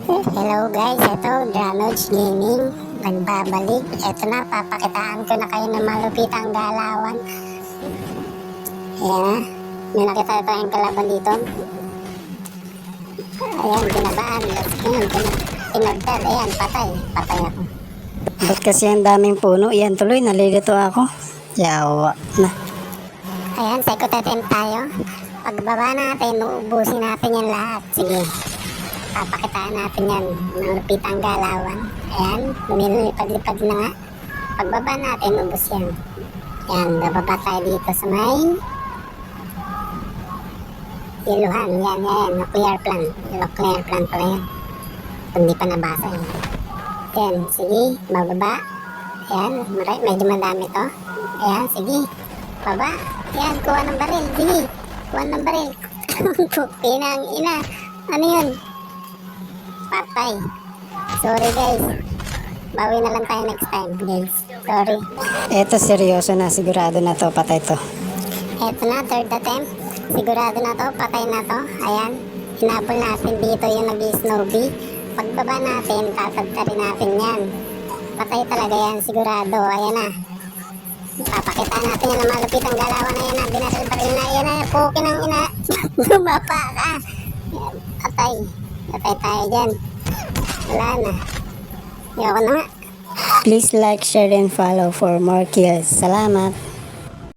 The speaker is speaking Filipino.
Hello guys, ito Dranoj Gaming nagbabalik. Ito na, papakitaan ko na kayo ng malupitang galawan. Ayan na, may nakita tayong kalaban dito. Ayan, binabaan. Ayan, tinagdad. Ayan, patay ako. Ba't kasi ang daming puno? Yan tuloy, nalilito ako. Yawa na. Ayan, second attempt tayo. Pagbaba natin, uubusin natin yan lahat. Sige, papakitaan natin yan. Malupitang galawan. Ayan, lumilipad-lipad na nga. Pagbaba natin, ubus yan. Ayan, bababa tayo dito sa may Iluhan. Yan, nuclear plant. Nuclear plant pala yan. Hindi pa nabasa yan. Ayan, sige, bababa. Ayan, medyo madami to. Ayan, sige, baba. Ayan, kuha ng baril. Sige, kuha ng baril. Pinang ina. Ano yun? Patay. Sorry guys. Bawi na lang tayo next time guys. Sorry. Eto seryoso na, sigurado na to, patay to. Eto na, third attempt. Sigurado na to, patay na to. Ayan, hinabol natin dito yung nag-snowbie. Pagbaba natin, tatagtarin natin yan. Patay talaga yan, sigurado. Ayan na. Papakita natin yan na malupitang galawan na yan na. Binaril-baril na yan na. Pukin ang ina. Bumapa ka. Ayan, patay. Patay tayo dyan. Wala na. Ayoko na nga. Please like, share, and follow for more kills. Salamat.